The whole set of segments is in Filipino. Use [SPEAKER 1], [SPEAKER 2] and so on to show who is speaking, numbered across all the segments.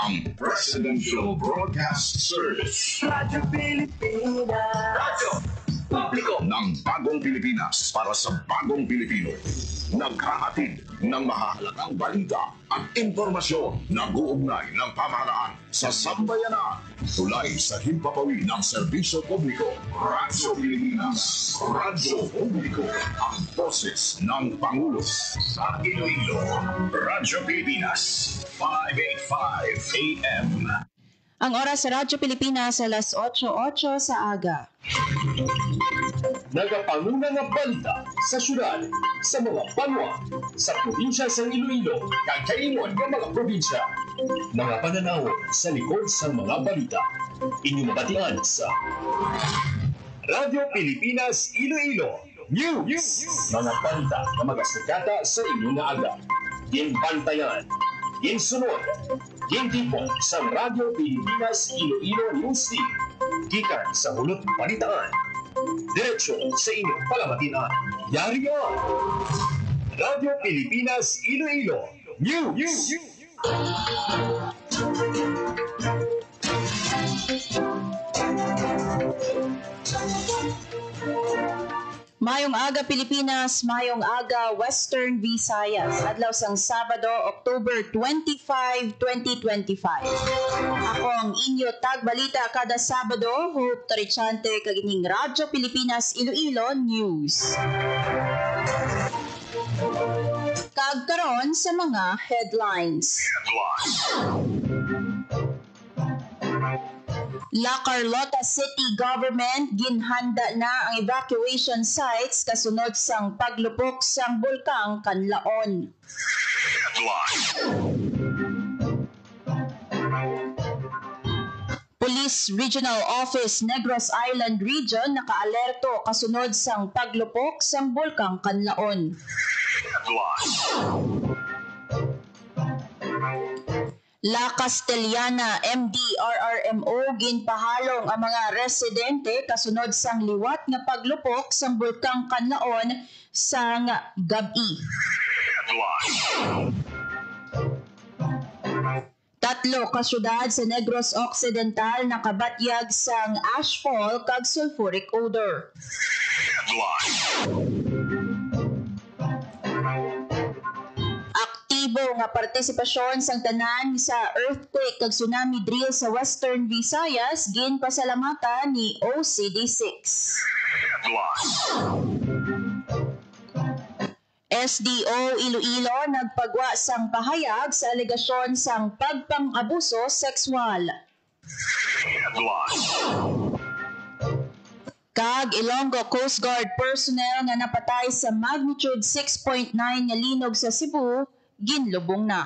[SPEAKER 1] ang Presidential Broadcast Service.
[SPEAKER 2] Radyo Pilipinas.
[SPEAKER 1] Radyo Publiko ng Bagong Pilipinas para sa Bagong Pilipino. Naghahatid ng mahahalagang balita at impormasyon na uugnay ng pamahalaan sa sambayanan. Tulay sa himpapawid ng serbisyo publiko. Radyo Pilipinas. Radyo Publiko. Ang boses ng Pangulo sa Iloilo. Radyo Pilipinas. 585 AM.
[SPEAKER 3] Ang oras sa Radyo Pilipinas alas 8:08 sa aga.
[SPEAKER 4] Nagapanguna nga balita sa syudad, sa mga banwa, sa probinsya sa Iloilo, kagkaingon ng mga probinsya. Mga pananaw sa likod sa mga balita. Inyong mabatian sa Radyo Pilipinas Iloilo News. Mga balita na magasugata sa inyong aga. Ginbantayan, ginsunod, gintipon sa Radyo Pilipinas Iloilo News Team. Gikan sa hulot balitaan. Diretso sa inyong palamatinan. Yari yan! Radyo Pilipinas Iloilo News!
[SPEAKER 3] Mayong aga Pilipinas, mayong aga Western Visayas. Adlaw sang Sabado, October 25, 2025. Ako ang inyo tagbalita kada Sabado, Hope Torichante, kagining Radyo Pilipinas Iloilo News. Kagkaron sa mga headlines. La Carlota City Government ginhanda na ang evacuation sites kasunod sang paglupok sang bulkang Kanlaon. Police Regional Office Negros Island Region nakaalerto kasunod sang paglupok sang bulkang Kanlaon. La Castellana MDRRMO ginpahalong ang mga residente kasunod sang liwat nga paglupok sang bulkang Kanlaon sang gabi. Tatlo ka syudad sa Negros Occidental nakabatyag sang ashfall kag sulfuric odor. Aktibo nga partisipasyon sang tanan sa earthquake kag tsunami drill sa Western Visayas ginpasalamatan ni OCD6. SDO Iloilo nagpagwa sang pahayag sa alegasyon sang pagpang-abuso sexual. Kag Ilonggo Coast Guard personnel nga napatay sa magnitude 6.9 nga linog sa Cebu, ginlubong na.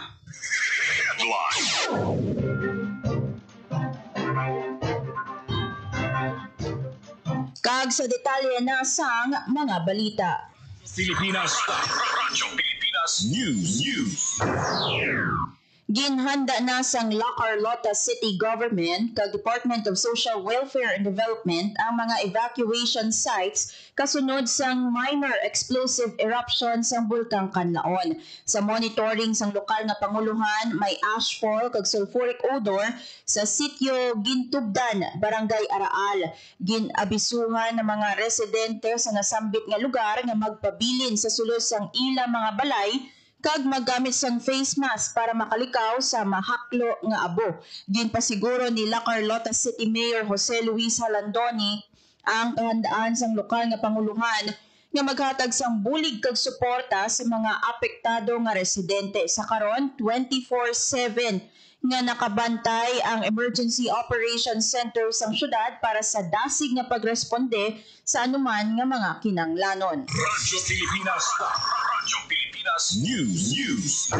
[SPEAKER 3] Kag sa detalye na sang mga balita.
[SPEAKER 1] Pilipinas. Radyo Pilipinas News.
[SPEAKER 3] Ginhanda na sang La Carlota City Government kag Department of Social Welfare and Development ang mga evacuation sites kasunod sang minor explosive eruption sang bulkang Kanlaon. Sa monitoring sang lokal nga panguluhan, may ashfall kag sulfuric odor sa sitio Gintubdan, Barangay Araal. Ginabisuhan ng mga residente sa nasambit nga lugar nga magpabilin sa sulos sang ilang mga balay kag maggamit sang face mask para makalikaw sa mahaklo nga abo. Ginpasiguro ni La Carlota City Mayor Jose Luis Halandoni ang kahandaan sang lokal nga panguluhan nga maghatag sang bulig kag suporta sa mga apektado nga residente. Sa karon 24/7 nga nakabantay ang Emergency Operations Center sang syudad para sa dasig nga pagresponde sa anuman nga mga kinanglanon.
[SPEAKER 1] Radyo Pilipinas. Radyo Pilipinas News.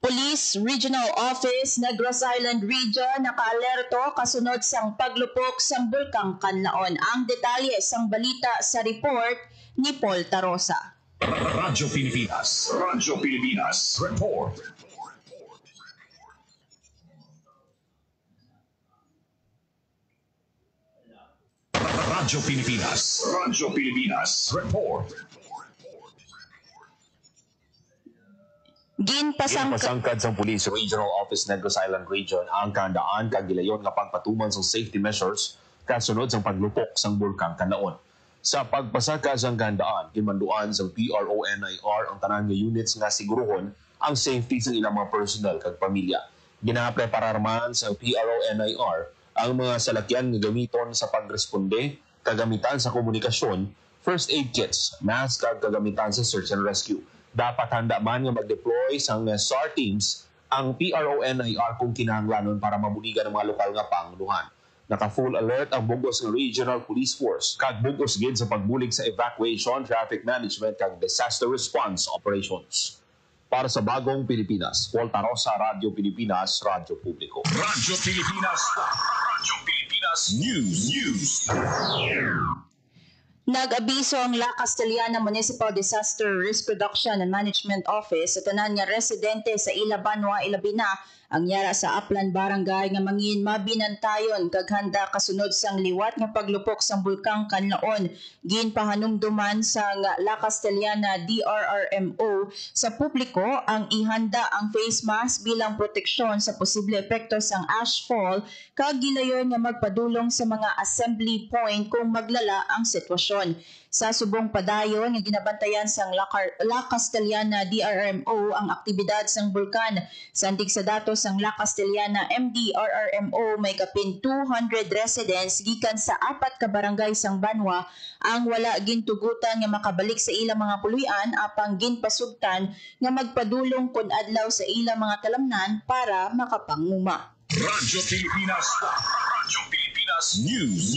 [SPEAKER 3] Police Regional Office Negros Island Region nakaalerto kasunod sang paglupok sang bulkang Kanlaon. Ang detalye sang balita sa report ni Paul Tarosa.
[SPEAKER 1] Radyo Pilipinas. Radyo Pilipinas Report. Radyo Pilipinas. Radyo Pilipinas Report.
[SPEAKER 5] Pasangkad sa Police Regional Office Negros Island Region ang kahandaan kag gilayon nga pagpatuman sa safety measures kasunod sa paglupok sang bulkang Kanlaon. Sa pagpasaka sang kahandaan, kinmanduan sa PRONIR ang tanan nga units nga siguruhon ang safety sa ilang mga personnel kag pamilya. Ginaprepara man sa PRONIR ang mga salakyan nga gamiton sa pagresponde, kagamitan sa komunikasyon, first aid kits, mask kag kagamitan sa search and rescue. Dapat handa man nga mag-deploy sang SAR teams ang PRONIR kung kinahanglanon para mabuligan ang mga lokal nga pangunuhan. Naka-full alert ang bugos ng Regional Police Force kag bugos gid sa pagbulig sa evacuation, traffic management kag disaster response operations. Para sa Bagong Pilipinas, Paul Tarosa, Radio Pilipinas, Radyo Publiko.
[SPEAKER 1] Radyo Pilipinas. Radyo Pilipinas News.
[SPEAKER 3] Nag-abiso ang La Castellana Municipal Disaster Risk Reduction and Management Office sa tanan nga residente sa Ila Banwa, Ilabi na ang yara sa Aplan Barangay nga mangin mabinantayon kag handa kasunod sang liwat nga paglupok sang bulkang Kanlaon. Ginpahanumduman sang La Castellana DRRMO sa publiko ang ihanda ang face mask bilang proteksyon sa posible epekto sang ashfall kag gilayon nga magpadulong sa mga assembly point kung maglala ang sitwasyon. Sa subong padayon nga ginabantayan sang La Castellana DRRMO ang aktibidad sang bulkan. Sandig sa datos sang La Castellana MDRRMO may kapin 200 residents gikan sa 4 ka barangay sang Banwa ang wala gintugutan nga makabalik sa ilang mga puloy-an apang ginpasugtan nga magpadulong kun adlaw sa ilang mga talamnan para makapanguma.
[SPEAKER 1] Radyo Pilipinas. Radyo Pilipinas News.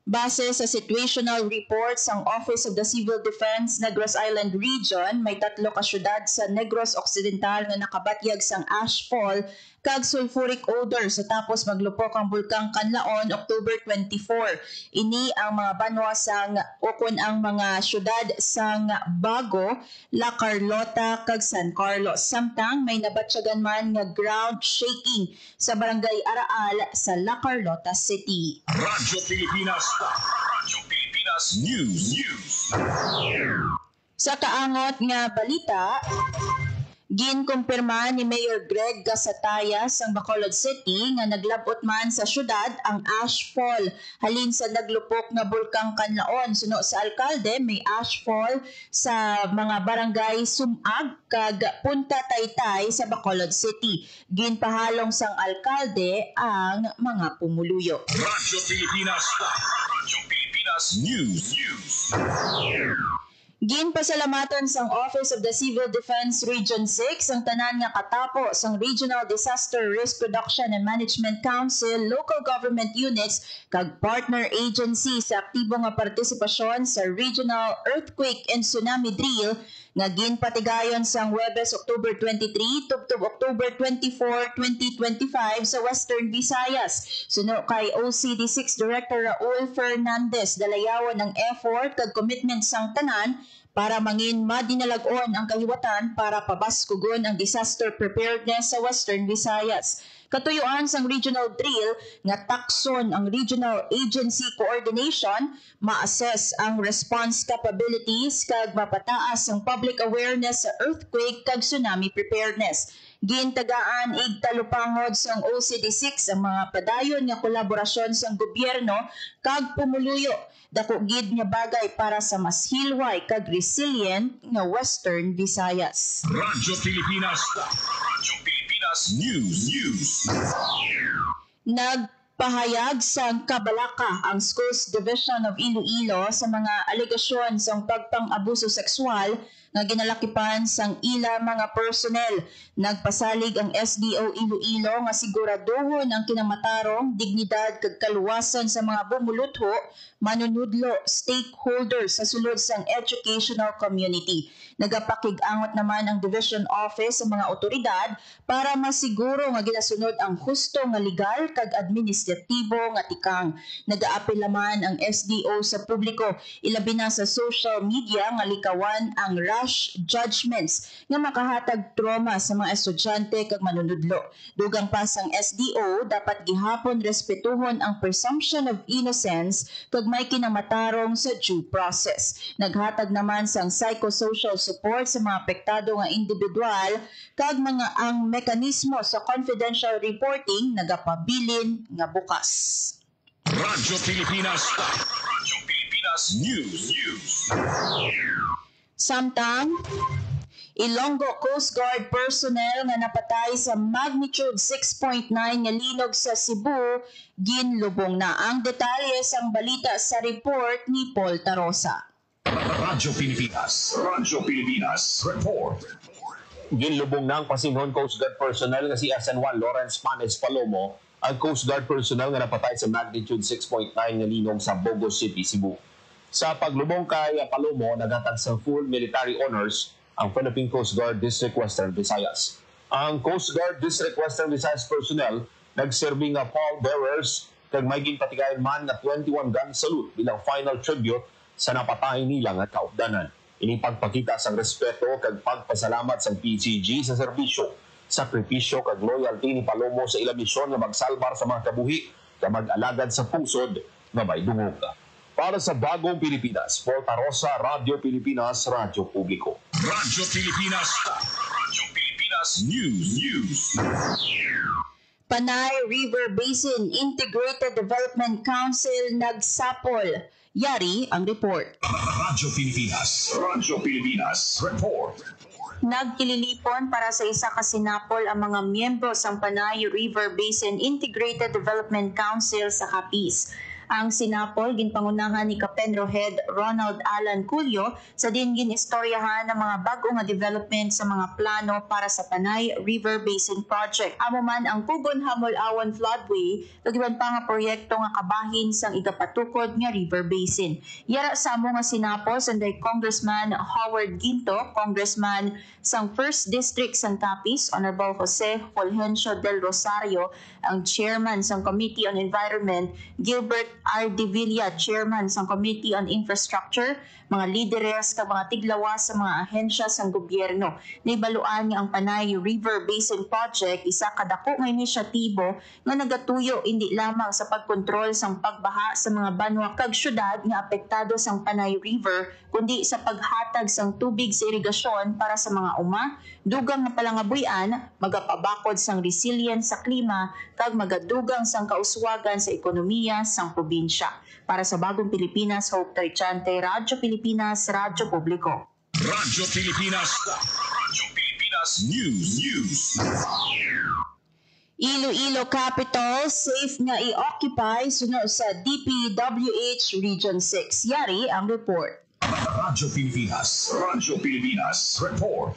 [SPEAKER 3] Base sa situational report sang Office of the Civil Defense Negros Island Region, may 3 ka syudad sa Negros Occidental nga nakabatyag sang ashfall kag sulfuric odor sa tapos maglupok ang bulkang Kanlaon October 24. Ini ang mga banwa sang ukon ang mga syudad sang Bago, La Carlota kag San Carlos. Samtang may nabatyagan man nga ground shaking sa barangay Araal sa La Carlota City.
[SPEAKER 1] Radyo Pilipinas. Radyo Pilipinas News.
[SPEAKER 3] Sa kaangot nga balita, ginkumpirma ni Mayor Greg Gasataya sang Bacolod City nga naglabot man sa syudad ang ashfall halin sa naglupok nga bulkang Kanlaon. Suno sa alkalde, may ashfall sa mga barangay Sumag kag Punta Taytay sa Bacolod City. Ginpahalong sang alkalde ang mga pumuluyo.
[SPEAKER 1] Radyo Pilipinas. Radyo Pilipinas News.
[SPEAKER 3] Ginpasalamatan sang Office of the Civil Defense Region 6 ang tanan nga katapo sang Regional Disaster Risk Reduction and Management Council, local government units kag partner agency sa aktibo nga partisipasyon sa Regional Earthquake and Tsunami Drill nga ginpatigayon sang Huwebes October 23 tubtob October 24, 2025 sa Western Visayas. Suno kay OCD6 Director Raul Fernandez, dalayawan ng effort kag commitment sang tanan para mangin madinalag-on ang kahiwatan para pabaskugon ang disaster preparedness sa Western Visayas. Katuyuan sang regional drill nga takson ang regional agency coordination, ma-assess ang response capabilities kag mapataas ang public awareness sa earthquake kag tsunami preparedness. Gintagaan igtalupangod sang OCD6 ang mga padayon nga kolaborasyon sang gobyerno kag pumuluyo dako gid nga bagay para sa mas hilway kag resilient nga Western Visayas.
[SPEAKER 1] Radyo Pilipinas. Radyo Pilipinas News.
[SPEAKER 3] Nagpahayag sang kabalaka ang Schools Division of Iloilo sa mga alegasyon sang pagpang-abuso sexual nga ginalakipan sang ila mga personnel. Nagpasalig ang SDO Iloilo nga siguraduhon ang kinamatarong dignidad kag kaluwasan sa mga bumulutho, manunudlo, stakeholders sa sulod sang educational community. Nagapakig-angot naman ang Division Office sa mga otoridad para masiguro nga ginasunod ang husto nga legal kag administratibo nga tikang. Nagaapil naman ang SDO sa publiko, ilabi na sa social media nga likawan ang rash judgments nga makahatag trauma sa mga estudyante kag manunudlo. Dugang pa sang SDO, dapat gihapon respetuhon ang presumption of innocence kag may kinamatarong sa due process. Naghatag naman sang psychosocial support sa mga apektado nga individual kag mga ang mekanismo sa confidential reporting nagapabilin nga bukas.
[SPEAKER 1] Radyo Pilipinas. Radyo Pilipinas News.
[SPEAKER 3] Samtang, Ilonggo Coast Guard personnel nga napatay sa magnitude 6.9 nga linog sa Cebu, ginlubong na. Ang detalye sang balita sa report ni Paul Tarosa.
[SPEAKER 1] Radyo Pilipinas. Radyo Pilipinas. Report.
[SPEAKER 5] Ginlubong ng Pasinhon Coast Guard personnel nga si SN1 Lawrence Panes Palomo ang Coast Guard personnel nga napatay sa magnitude 6.9 nga linog sa Bogo City, Cebu. Sa paglubong kay Palomo, nagatag sa full military honors ang Philippine Coast Guard District Western Visayas. Ang Coast Guard District Western Visayas personnel nagserbi nga pallbearers kag may ginpatigayon man nga 21 gun salute bilang final tribute sa napatay nila nga kaupdanan. Ini pagpakita sang respeto kag pagpasalamat sa PCG sa serbisyo, sakripisyo kag loyalty ni Palomo sa ilang misyon nga magsalbar sa mga kabuhi nga mag-alagad sa pusod nga may dungog. Para sa Bagong Pilipinas, Paul Tarosa, Radyo Pilipinas, Radyo Publiko.
[SPEAKER 1] Radyo Pilipinas. Radyo Pilipinas News.
[SPEAKER 3] Panay River Basin Integrated Development Council nagsapol. Yari ang report.
[SPEAKER 1] Radyo Pilipinas. Radyo Pilipinas. Report.
[SPEAKER 3] Nagkililipon para sa isa ka sinapol ang mga miyembro sa Panay River Basin Integrated Development Council sa Capiz. Ang sinapol ginpangunahan ni Kapenro Head Ronald Alan Culio sa din ginistoryahan ng mga bago nga development sa mga plano para sa Panay River Basin Project. Amo man ang Pugon Hamol-Awan Floodway ug iban pa nga proyekto nga kabahin sang igapatukod nga River Basin. Yara sa amo nga sinapol sanday Congressman Howard Ginto, Congressman sang 1st District sang Capiz, Honorable Jose Fulgencio del Rosario, ang Chairman sang Committee on Environment, Gilbert R. Villa, Chairman sang Committee on Infrastructure, mga lideres ka mga tiglawas sa mga ahensya sang gobyerno. Naibaluan nga ang Panay River Basin Project isa kadako nga inisyatibo nga nagatuyo hindi lamang sa pagkontrol sang pagbaha sa mga banwa kag syudad nga apektado sang Panay River, kundi sa paghatag sang tubig sa irigasyon para sa mga uma, dugang nga palangabuyan, magapabakod sang resilience sa klima kag magadugang sang kauswagan sa ekonomiya sang probinsya. Para sa Bagong Pilipinas, Hope Trichante, Radyo Pilipinas, Radyo Publiko.
[SPEAKER 1] Radyo Pilipinas. Radyo Pilipinas News.
[SPEAKER 3] Iloilo Capital, safe nga i-occupy sunod sa DPWH Region 6. Yari ang report.
[SPEAKER 1] Radyo Pilipinas. Radyo Pilipinas. Report.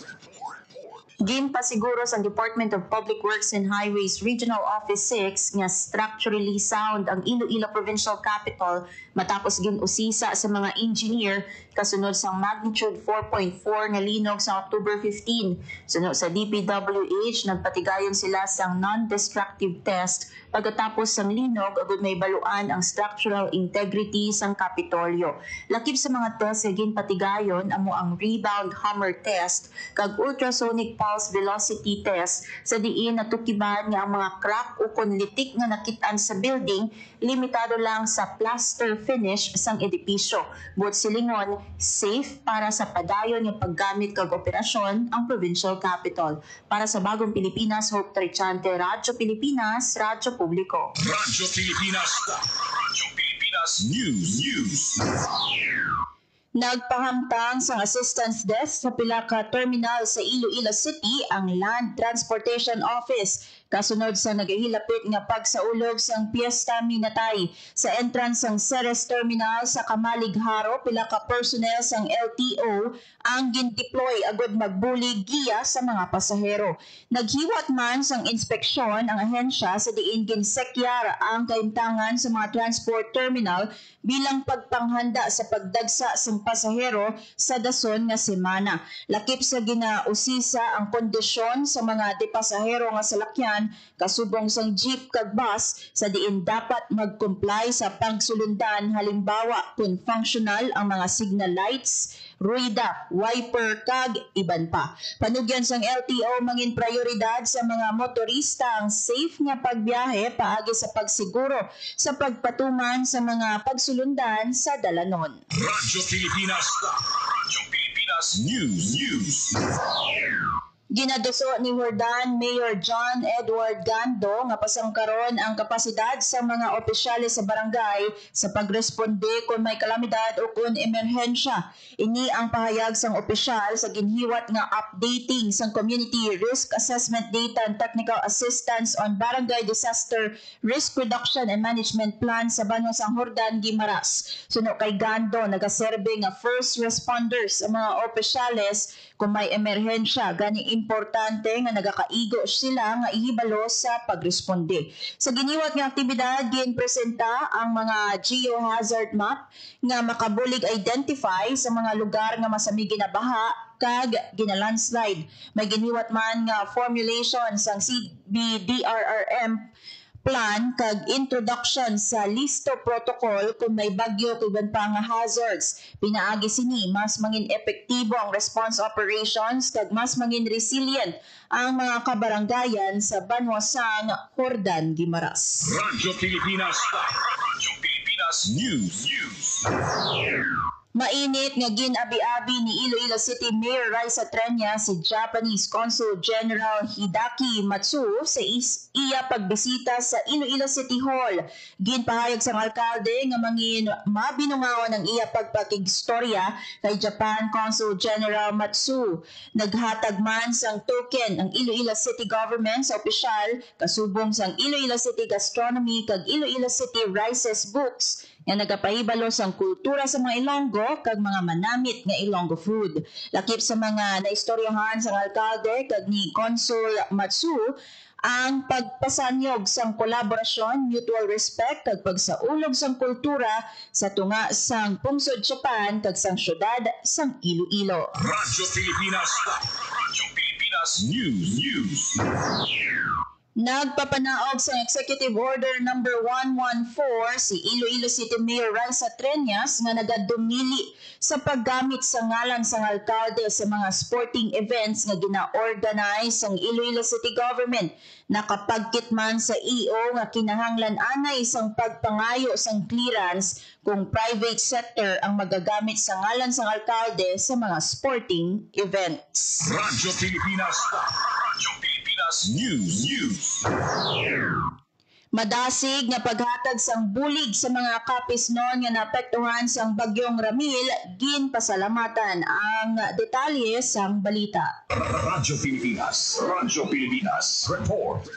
[SPEAKER 3] Ginpasiguro sa Department of Public Works and Highways Regional Office 6 nga structurally sound ang Iloilo Provincial Capital matapos ginusisa sa mga engineer kasunod sa magnitude 4.4 nga linog sa October 15. Sunod sa DPWH, nagpatigayon sila sa non-destructive test pagkatapos sang linog agud may baluan ang structural integrity sang Kapitolyo. Lakip sa mga test nga ginpatigayon amo ang rebound hammer test kag ultrasonic pulse velocity test sa diin natukiban nga ang mga crack o konlitik nga nakitaan sa building limitado lang sa plaster finish sang edipisyo. But silingon, safe para sa padayon nga paggamit kag operasyon ang provincial capital. Para sa Bagong Pilipinas, Hope Trichante, Radyo Pilipinas, Radyo Publiko.
[SPEAKER 1] Radyo Pilipinas. Radyo Pilipinas News.
[SPEAKER 3] Nagpahamtang sa assistance desk sa pila ka terminal sa Iloilo City ang Land Transportation Office kasunod sa nagahilapit nga pagsaulog sang Piesta Minatay sa entrance sang Ceres Terminal sa Kamaligharo. Pila ka personnel sang LTO ang gin-deploy agud magbulig giya sa mga pasahero. Naghiwat man sang inspeksyon ang ahensya sa diin ginsekyar ang kaimtangan sa mga transport terminal bilang pagpanghanda sa pagdagsa sang pasahero sa dason nga semana. Lakip sa ginausisa ang kondisyon sa mga pasahero nga salakyan kasubong sang jeep kag bus sa diin dapat mag-comply sa pagsulundan, halimbawa kung functional ang mga signal lights, ruida, wiper kag iban pa. Panugyan sang LTO mangin prioridad sa mga motorista ang safe nga pagbiyahe paagi sa pagsiguro sa pagpatuman sa mga pagsulundan sa dalanon.
[SPEAKER 1] Radyo Pilipinas. Radyo Pilipinas News.
[SPEAKER 3] Ginaduso ni Jordan Mayor John Edward Gando nga pasangkaron ang kapasidad sa mga opisyales sa barangay sa pagresponde kung may kalamidad o kung emerhensya. Ini ang pahayag sang opisyal sa ginhiwat nga updating sang Community Risk Assessment Data and Technical Assistance on Barangay Disaster Risk Reduction and Management Plan sa Banwa sang Jordan, Guimaras. Suno kay Gando, nagaserbe nga first responders sa mga opisyales kung may emerhensya. Gani importante nga nagakaigo sila nga ihibalo sa pagresponde. Sa giniwat nga aktibidad, ginpresenta ang mga geohazard map nga makabulig identify sa mga lugar nga masami ginabaha kag ginalandslide. May giniwat man nga formulation sang CBDRRM plan kag introduction sa listo protocol kung may bagyo kag iban pa nga hazards. Pinaagi sini mas mangin epektibo ang response operations kag mas mangin resilient ang mga kabarangayan sa Banwa sang Jordan, Guimaras.
[SPEAKER 1] Radyo Pilipinas. Radyo Pilipinas News.
[SPEAKER 3] Mainit nga ginabi-abi ni Iloilo City Mayor Raisa Trenya si Japanese Consul General Hidaki Matsu sa iya pagbisita sa Iloilo City Hall. Ginpahayag sang alkalde nga mangin mabinungawan ang iya pagpakigstorya kay Japan Consul General Matsu. Naghatag man sang token ang Iloilo City Government sa opisyal kasubong sang Iloilo City Gastronomy kag Iloilo City Rices Books nga nagapahibalo sang kultura sa mga Ilonggo kag mga manamit nga Ilonggo food. Lakip sa mga naistoryahan sang alkalde kag ni Consul Matsu ang pagpasanyog sang kolaborasyon, mutual respect kag pagsaulog sang kultura sa tunga sang pungsod Japan kag sang syudad sang Iloilo.
[SPEAKER 1] Radyo Pilipinas. Radyo Pilipinas News.
[SPEAKER 3] Nagpapanaog sa Executive Order No. 114 si Iloilo City Mayor Raisa Treñas nga nagadumili sa paggamit sa ngalan sang alkalde sa mga sporting events nga gina-organize ang Iloilo City Government. Nakapagkit man sa EO nga kinahanglan anay isang pagpangayo sang clearance kung private sector ang magagamit sa ngalan sang alkalde sa mga sporting events.
[SPEAKER 1] Radyo Pilipinas. Radyo Pilipinas News.
[SPEAKER 3] Madasig nga paghatag sang bulig sa mga kapisnon nga naapektuhan sang bagyong Ramil, ginpasalamatan ang detalye sang balita.
[SPEAKER 1] Radyo Pilipinas. Radyo Pilipinas. Report.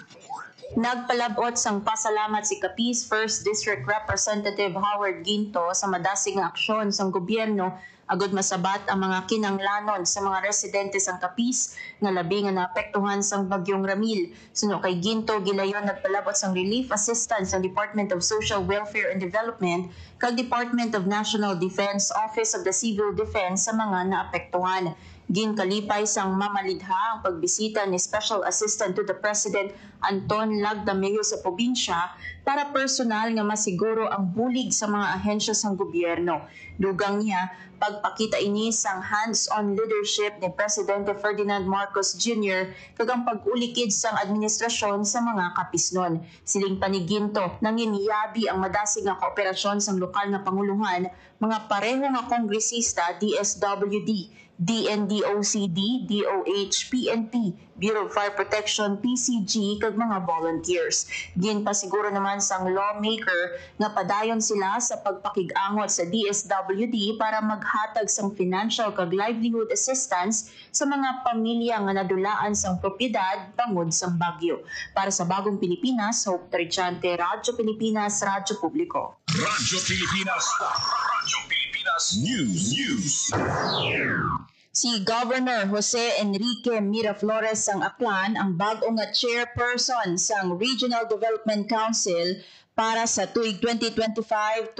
[SPEAKER 3] Nagpalabot sang pasalamat si Capiz 1st District Representative Howard Ginto sa madasig nga aksyon sang gobyerno agud masabat ang mga kinanglanon sa mga residente sang Capiz nga labi nga naapektuhan sang bagyong Ramil. Suno kay Ginto, gilayon nagpalabot sang relief assistance sa Department of Social Welfare and Development kag Department of National Defense Office of the Civil Defense sa mga naapektuhan. Ginkalipay sang mamalidha ang pagbisita ni Special Assistant to the President Anton Lagdameo sa probinsya para personal nga masiguro ang bulig sa mga ahensya sang gobyerno. Dugang niya, pagpakita ini sang hands-on leadership ni Presidente Ferdinand Marcos Jr. kag ang pag-ulikid sang administrasyon sa mga kapisnon. Siling paniginto, nanginyabi ang madasig nga kooperasyon sang lokal na panguluhan, mga pareho nga kongresista, DSWD, DNDOCD, DOH, PNP, Bureau of Fire Protection, PCG, kag mga volunteers. Ginpasiguro naman sang lawmaker nga padayon sila sa pagpakig-angot sa DSWD para maghatag sang financial kag livelihood assistance sa mga pamilya nga nadulaan sang propiedad tungod sang bagyo. Para sa Bagong Pilipinas, Hope Trichante, Radyo Pilipinas, Radyo Publiko.
[SPEAKER 1] Radyo Pilipinas. Radyo Pilipinas News.
[SPEAKER 3] Si Governor Jose Enrique Miraflores sang Aklan ang bag-o nga chairperson sang Regional Development Council para sa tuig 2025-2028.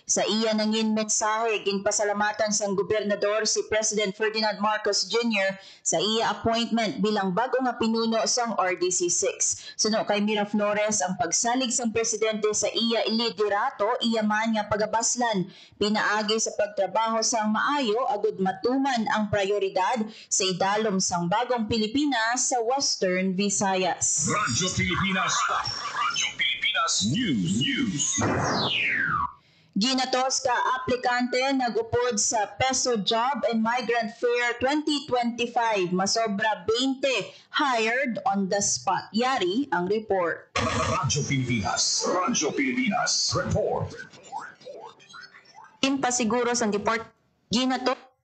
[SPEAKER 3] Sa iya nangin mensahe, ginpasalamatan sang gobernador si President Ferdinand Marcos Jr. sa iya appointment bilang bago nga pinuno sang RDC6. Suno kay Miraflores ang pagsalig sang presidente sa iya liderato, iya man nga pagabaslan, pinaagi sa pagtrabaho sang maayo agud matuman ang prioridad sa idalom sang bagong Pilipinas sa Western Visayas.
[SPEAKER 1] Radyo Pilipinas. Radyo Pilipinas News.
[SPEAKER 3] Ginatos ka aplikante nagupod sa Peso Job and Migrant Fair 2025, masobra 20 hired on the spot. Yari ang report.
[SPEAKER 1] Radyo Pilipinas. Radyo Pilipinas. Report.
[SPEAKER 3] Pasiguro sa deport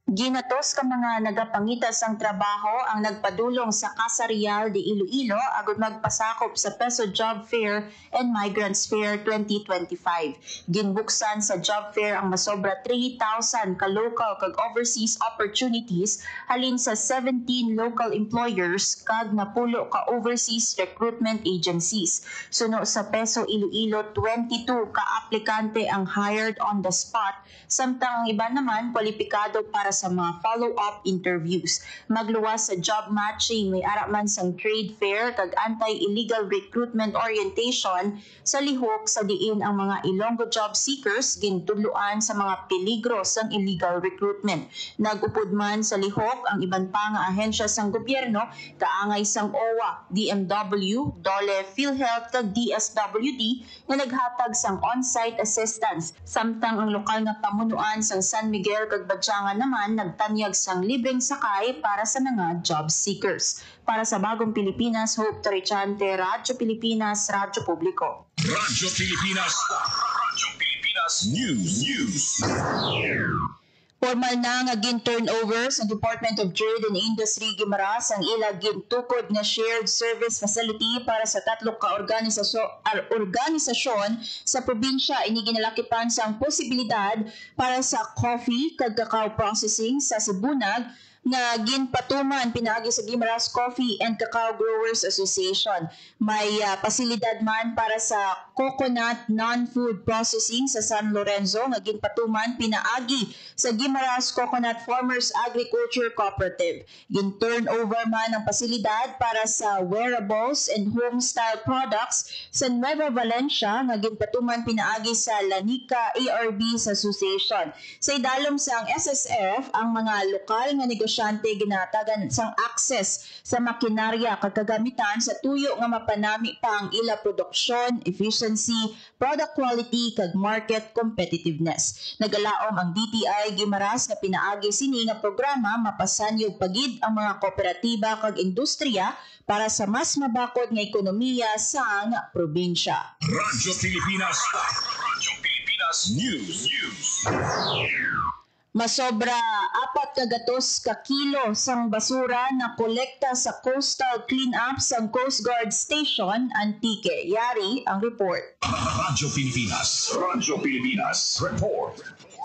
[SPEAKER 3] ginatos ka mga nagapangita sang trabaho ang nagpadulong sa Casa Real de Iloilo agud magpasakop sa Peso Job Fair and Migrants Fair 2025. Ginbuksan sa job fair ang masobra 3,000 ka local kag overseas opportunities halin sa 17 local employers kag napulo ka overseas recruitment agencies. Suno sa Peso Iloilo, 22 ka aplikante ang hired on the spot, samtang ang iba naman kwalipikado para sa mga follow-up interviews. Magluwas sa job matching, may araman sang trade fair kag anti-illegal recruitment orientation sa lihok sa diin ang mga Ilonggo job seekers gintudloan sa mga peligro sang illegal recruitment. Nagupod man sa lihok ang iban pa nga ahensya sang gobyerno kaangay sang OWA, DMW, DOLE, PhilHealth kag DSWD nga naghatag sang on-site assistance. Samtang ang lokal nga pamunuan sang San Miguel kag Badyangan naman nagtanyag sang libreng sakay para sa mga job seekers. Para sa Bagong Pilipinas, Hope Torichante, Radyo Pilipinas, Radyo Publiko.
[SPEAKER 1] Radyo Pilipinas. Radyo Pilipinas News.
[SPEAKER 3] Formal na nga gin-turnover sa Department of Trade and Industry Guimaras ang ilang gintukod nga shared service facility para sa 3 ka organisasyon sa probinsya. Ini ginalakipan sa posibilidad para sa coffee kag cacao processing sa Sibunag nga ginpatuman pinaagi sa Guimaras Coffee and Cacao Growers Association. May pasilidad man para sa coconut non-food processing sa San Lorenzo nga ginpatuman pinaagi sa Guimaras Coconut Farmers Agriculture Cooperative. Gin-turnover man ang pasilidad para sa wearables and home-style products sa Nueva Valencia nga ginpatuman pinaagi sa Lanica ARBs Association. Sa idalom sang SSF, ang mga lokal nga negosyante ginatagan sang access sa makinarya kag kagamitan sa tuyo nga mapanami pa ang ila produksyon, efficiency, product quality kag market competitiveness. Nagalaom ang DTI Guimaras nga pinaagi sini nga programa mapasanyog pagid ang mga kooperatiba kag industriya para sa mas mabakod nga ekonomiya sa probinsya.
[SPEAKER 1] Radyo Pilipinas. Radyo Pilipinas News.
[SPEAKER 3] Masobra 400 ka kilo sang basura na kolekta sa coastal cleanup sang Coast Guard Station, Antique. Yari ang report.
[SPEAKER 1] Radyo Pilipinas. Radyo Pilipinas. Report.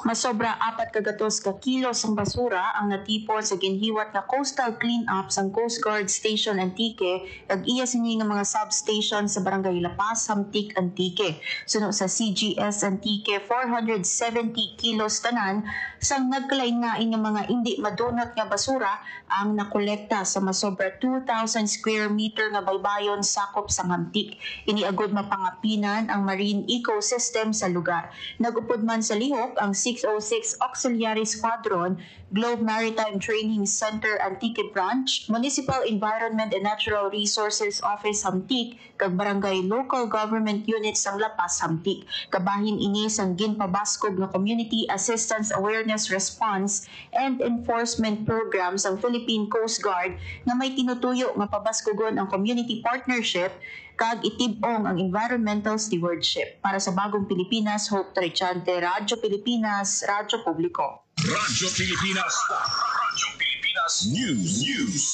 [SPEAKER 3] Masobra 400 ka kilo sang basura ang natipon sa ginhiwat na coastal cleanup sang Coast Guard Station Antique kag iya sini nga mga substation sa Barangay La Paz, Hamtic, Antique. Suno sa CGS Antique, 470 kilos tanan sang nagkalain-lain nga mga hindi madunot nga basura ang nakolekta sa masobra 2,000 square meter nga baybayon sakop sa Hamtic. Iniagod mapangapinan ang marine ecosystem sa lugar. Nagupod man sa lihok ang 606 Auxiliary Squadron, Globe Maritime Training Center Antique Branch, Municipal Environment and Natural Resources Office Hamtic, kag Barangay Local Government Units sang La Paz Hamtic. Kabahin ini sang ginpabaskog nga Community Assistance Awareness Response and Enforcement Program sang Philippine Coast Guard nga may tinutuyo nga pabaskogon ang community partnership kag itibong ang environmental stewardship. Para sa Bagong Pilipinas, Hope Torichante, Radyo Pilipinas, Radyo Publiko.
[SPEAKER 1] Radyo Pilipinas. Radyo Pilipinas News.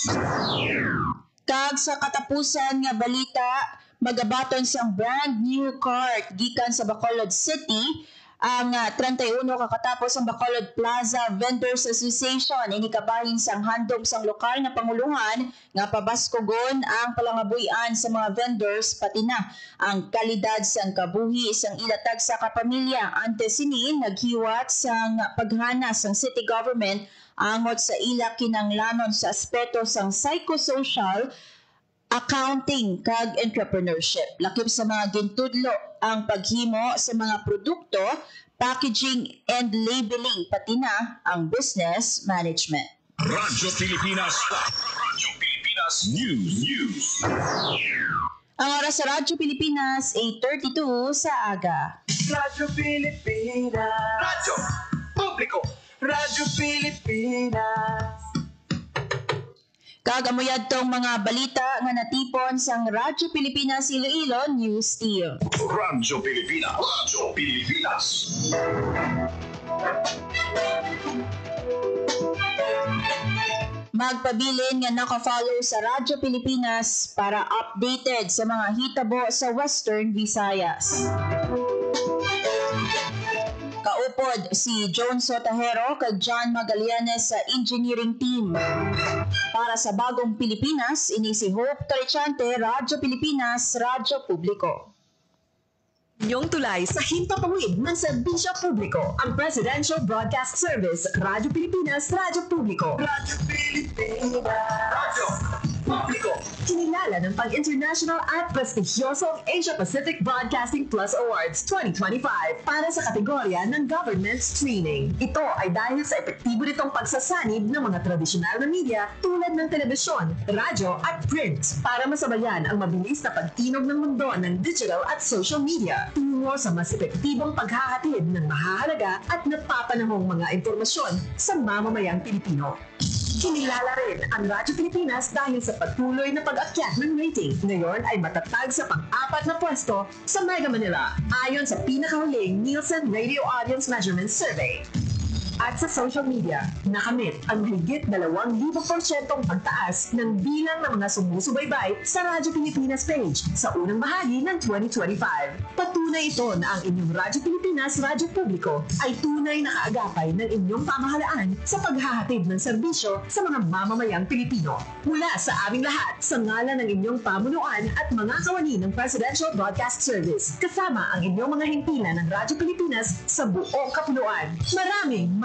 [SPEAKER 3] Kag sa katapusan nga balita, magabaton sang brand new cart gikan sa Bacolod City Ang 31 kakatapos ang Bacolod Plaza Vendors Association inikabahin sang handom sang lokal na panguluhan nga pabaskogon ang palangabuyan sa mga vendors pati na ang kalidad sang kabuhi sang ilatag sa kapamilya. Ante sini naghiwat sang paghana sang city government angot sa ila kinanglanon sa aspeto sang psychosocial, accounting kag entrepreneurship. Lakip sa mga gintudlo ang paghimo sa mga produkto, packaging and labeling pati na ang business management.
[SPEAKER 1] Radyo Pilipinas. Radyo Pilipinas News.
[SPEAKER 3] Ang oras sa Radyo Pilipinas 8:32 sa aga.
[SPEAKER 2] Radyo Pilipinas.
[SPEAKER 1] Radyo Publiko.
[SPEAKER 2] Radyo Pilipinas.
[SPEAKER 3] Kagamuyad tong mga balita nga natipon sang Radyo Pilipinas Iloilo News Team.
[SPEAKER 1] Radyo Pilipinas. Radyo Pilipinas.
[SPEAKER 3] Magpabilin nga naka-follow sa Radyo Pilipinas para updated sa mga hitabo sa Western Visayas. Kaupod si John Sotahero kag John Magallanes sa engineering team. Para sa Bagong Pilipinas, ini si Hope Torrechante, Radyo Pilipinas, Radyo Publiko.
[SPEAKER 6] Inyong tulay sa himpapawid ng serbisyo publiko, ang Presidential Broadcast Service, Radyo Pilipinas, Radyo Publiko.
[SPEAKER 2] Radyo Pilipinas.
[SPEAKER 1] Radyo Publiko.
[SPEAKER 6] Kinilala ng pang-international at prestigyosong Asia Pacific Broadcasting Plus Awards 2025 para sa kategorya ng Government Streaming. Ito ay dahil sa epektibo nitong pagsasanib ng mga tradisyonal na media tulad ng telebisyon, radyo at print para masabayan ang mabilis na pagtinog ng mundo ng digital at social media tungo sa mas epektibong paghahatid ng mahahalaga at napapanahong mga impormasyon sa mamamayang Pilipino. Kinilala rin ang Radyo Pilipinas dahil sa patuloy na pag-akyat ng rating. Ngayon ay matatag sa pang-4 na pwesto sa Mega Manila ayon sa pinakahuling Nielsen Radio Audience Measurement Survey. At sa social media, nakamit ang higit 2,000% pagtaas ng bilang ng mga sumusubaybay sa Radyo Pilipinas page sa unang bahagi ng 2025. Patunay ito na ang inyong Radyo Pilipinas Radyo Publiko ay tunay na kaagapay ng inyong pamahalaan sa paghahatid ng serbisyo sa mga mamamayang Pilipino. Mula sa aming lahat, sa ngalan ng inyong pamunuan at mga kawani ng Presidential Broadcast Service, kasama ang inyong mga himpilan ng Radyo Pilipinas sa buong kapuluan.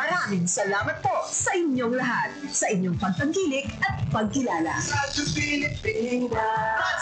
[SPEAKER 6] Maraming salamat po sa inyong lahat, sa inyong pagtangkilik at pagkilala.
[SPEAKER 2] Radyo Pilipinas.